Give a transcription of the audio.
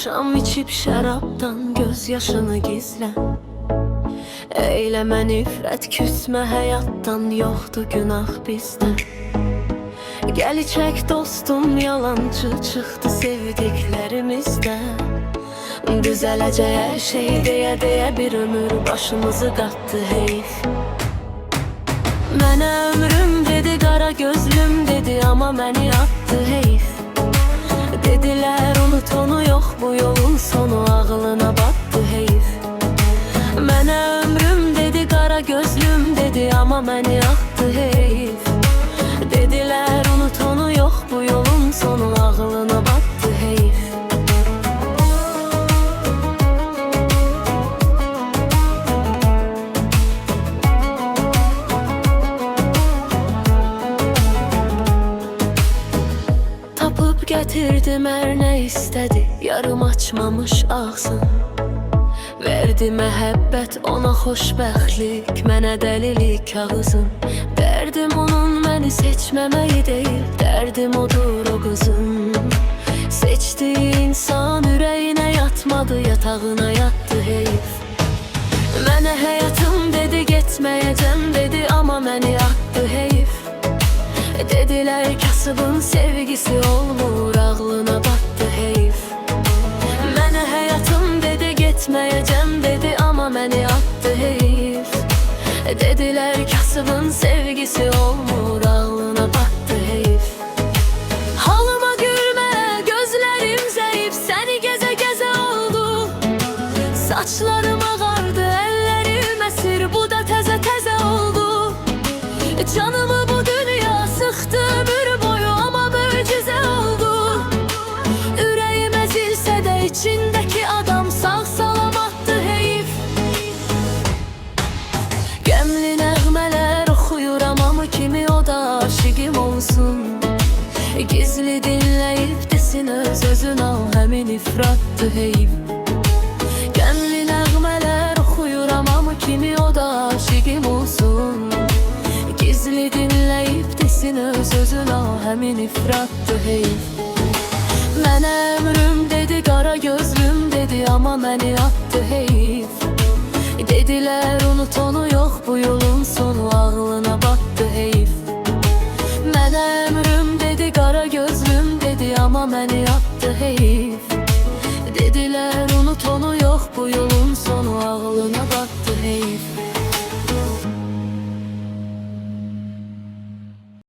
Şam içip şərabdan göz yaşını gizlə. Eyləmə nifrət, küsmə həyatdan, yoxdur günah bizdə. Gəl içək dostum, yalancı çıxdı sevdiklərimizdə. Düzələcək hər şey deyə bir ömür başımızı qatdı heyf. Mənə ömrüm dedi, qara gözlüm dedi, amma məni attı heyf. Dedilər unut onu, yox bu yolun sonu, ağlına battı heyf. Mənə ömrüm dedi, qara gözlüm dedi, amma məni attı heyf. Dedilər unut onu, yox bu yolun sonu, ağlına battı heyf. Tapıb gətirdim hər nə istədi, yarım açmamış ağzın. Verdi məhəbbət ona xoşbəxtlik, mənə dəlilik ağızın. Dərdim onun məni seçməməyi deyil, dərdim odur o qızın. Seçdiyi insan ürəyinə yatmadı, yatağına yatdı heyf. Mənə həyatım dedi, getməyəcəm dedi, amma məni attı heyf. Dedilər kasıbın sevgisi olmur, ağlına battı heyf. Mənə həyatım dedi, getməyəcəm dedi, amma məni attı heyf. Dedilər kasıbın sevgisi olmur, ağlına battı heyf. Halıma gülmə, gözlərim zəif, səni gəzə gəzə oldu. Saçlarım ağardı, əllərim əsir, bu da təzə oldu. Canımı bu dünya sıxdı ömür boyu, amma möcüzə oldu. Ürəyim əzilsə də içindəki adam sağ salamatdı heyf. Qəmli nəğmələr oxuyuram, amma kimi o da aşiqim olsun. Gizli dinləyib desin öz-özün al, həmin ifratdı heyf. Qəmli nəğmələr oxuyuram, amma kimi o da aşiqim olsun. Gizli dinləyib desin öz-özün al, həmin ifratdı heyf. Mənə ömrüm dedi, qara gözlüm dedi, amma məni attı heyf. Dedilər unut onu, yox bu yolun sonu, ağlına battı heyf. Mənə ömrüm dedi, qara gözlüm dedi, amma məni attı heyf. Dedilər unut onu, yox bu yolun sonu, ağlına battı.